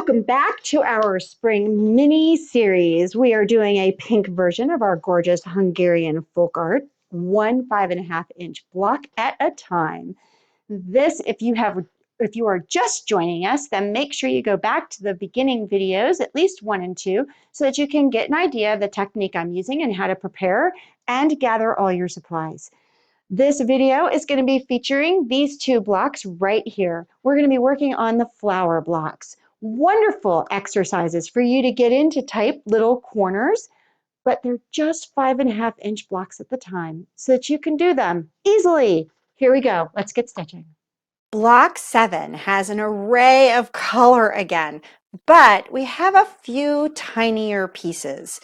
Welcome back to our spring mini series. We are doing a pink version of our gorgeous Hungarian folk art, one 5.5-inch block at a time. This, if you are just joining us, then make sure you go back to the beginning videos, at least 1 and 2, so that you can get an idea of the technique I'm using and how to prepare and gather all your supplies. This video is going to be featuring these 2 blocks right here. We're going to be working on the flower blocks. Wonderful exercises for you to get into type little corners, but they're just 5.5-inch blocks at the time so that you can do them easily. Here we go. Let's get stitching. Block 7 has an array of color again, but we have a few tinier pieces.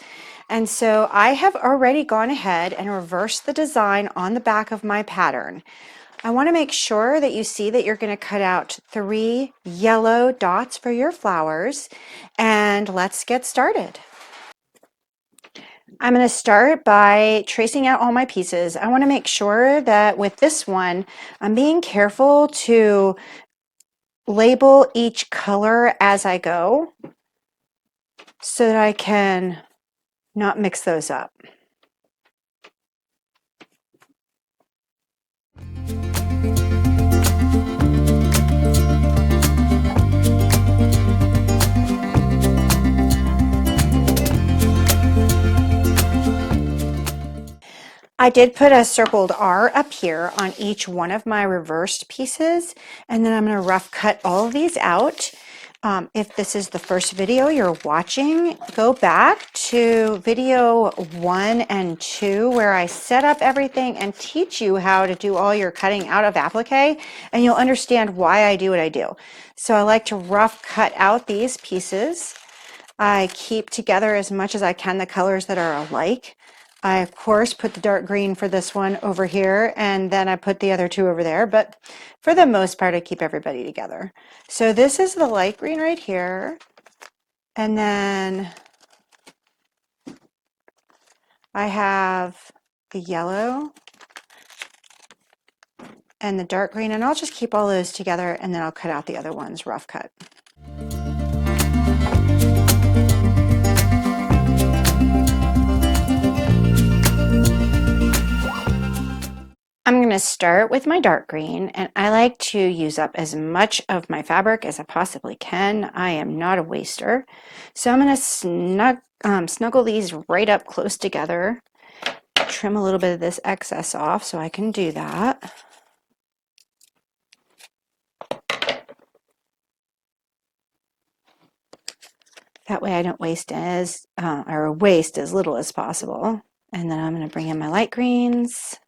And so I have already gone ahead and reversed the design on the back of my pattern. I want to make sure that you see that you're going to cut out 3 yellow dots for your flowers, and let's get started. I'm going to start by tracing out all my pieces. I want to make sure that with this one, I'm being careful to label each color as I go so that I can not mix those up. I did put a circled R up here on each one of my reversed pieces, and then I'm going to rough cut all of these out. If this is the first video you're watching, go back to video 1 and 2 where I set up everything and teach you how to do all your cutting out of applique, and you'll understand why I do what I do. So I like to rough cut out these pieces. I keep together as much as I can the colors that are alike. I, of course, put the dark green for this one over here, and then I put the other 2 over there, but for the most part, I keep everybody together. So this is the light green right here, and then I have the yellow and the dark green, and I'll just keep all those together, and then I'll cut out the other ones rough cut. I'm going to start with my dark green, and I like to use up as much of my fabric as I possibly can. I am not a waster. So I'm going to snuggle these right up close together, trim a little bit of this excess off so I can do that. That way I don't waste waste as little as possible. And then I'm going to bring in my light greens.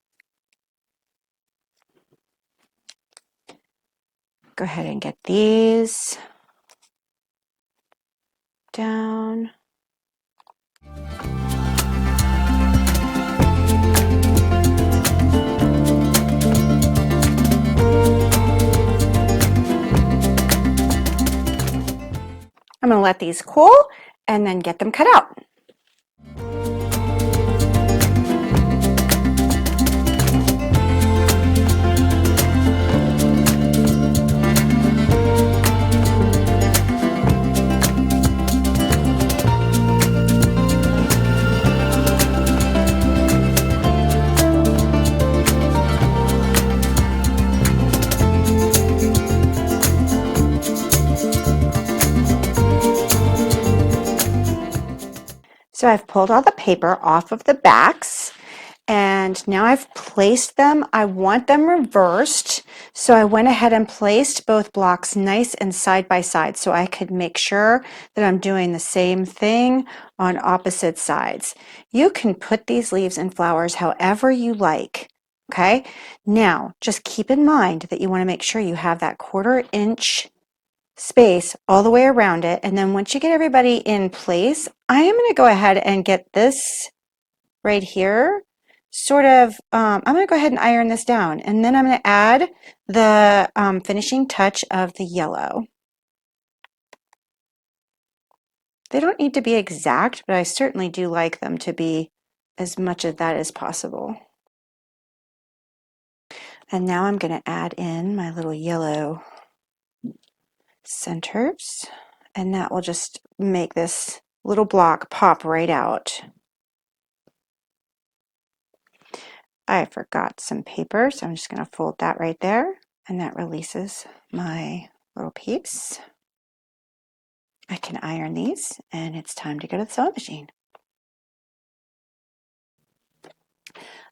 Go ahead and get these down. I'm going to let these cool and then get them cut out. So I've pulled all the paper off of the backs, and now I've placed them. I want them reversed, so I went ahead and placed both blocks nice and side by side so I could make sure that I'm doing the same thing on opposite sides. You can put these leaves and flowers however you like. Okay, now just keep in mind that you want to make sure you have that 1/4 inch space all the way around it, and then once you get everybody in place, I am going to go ahead and get this right here sort of, I'm going to go ahead and iron this down, and then I'm going to add the finishing touch of the yellow. They don't need to be exact, but I certainly do like them to be as much of that as possible. And now I'm going to add in my little yellow centers, And that will just make this little block pop right out. I forgot some paper, so I'm just going to fold that right there, and that releases my little piece. I can iron these, and it's time to go to the sewing machine.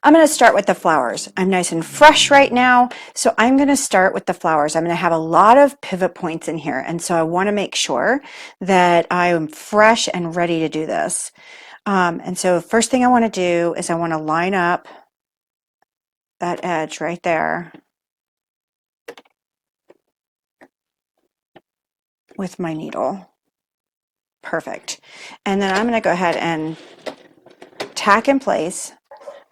I'm going to start with the flowers. I'm nice and fresh right now, so I'm going to start with the flowers. I'm going to have a lot of pivot points in here, and so I want to make sure that I am fresh and ready to do this. And so first thing I want to do is I want to line up that edge right there with my needle. Perfect. And then I'm going to go ahead and tack in place.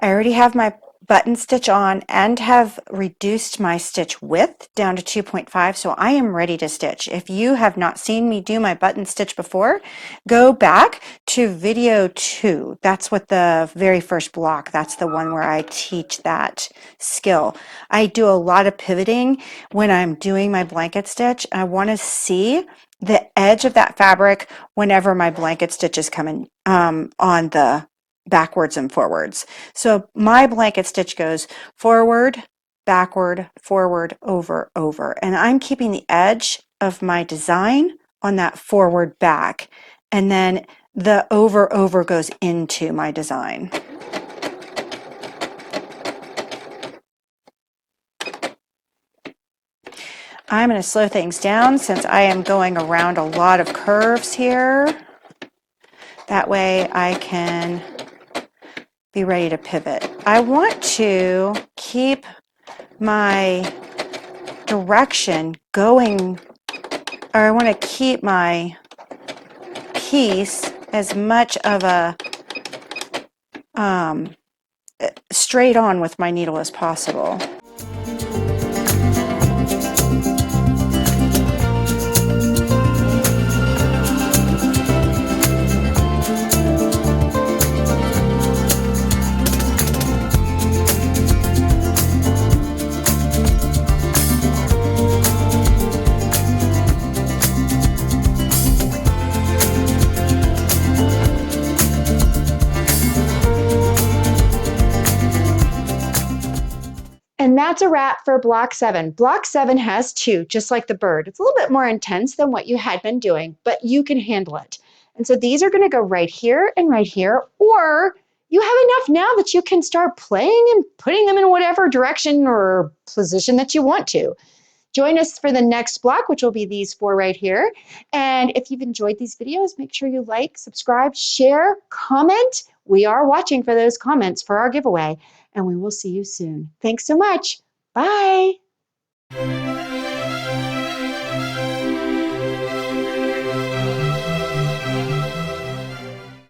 I already have my button stitch on and have reduced my stitch width down to 2.5, so I am ready to stitch. If you have not seen me do my button stitch before, go back to video 2. That's what the very first block, that's the one where I teach that skill. I do a lot of pivoting when I'm doing my blanket stitch. I want to see the edge of that fabric whenever my blanket stitch is coming on the backwards and forwards. So my blanket stitch goes forward, backward, forward, over, over. And I'm keeping the edge of my design on that forward back. And then the over, over goes into my design. I'm going to slow things down since I am going around a lot of curves here. That way I can be ready to pivot. I want to keep my direction going, or I want to keep my piece as much of a straight on with my needle as possible. And that's a wrap for block 7. Block 7 has 2, just like the bird. It's a little bit more intense than what you had been doing, but you can handle it. And so these are going to go right here and right here, or you have enough now that you can start playing and putting them in whatever direction or position that you want to. Join us for the next block, which will be these 4 right here. And if you've enjoyed these videos, make sure you like, subscribe, share, comment. We are watching for those comments for our giveaway, and we will see you soon. Thanks so much. Bye.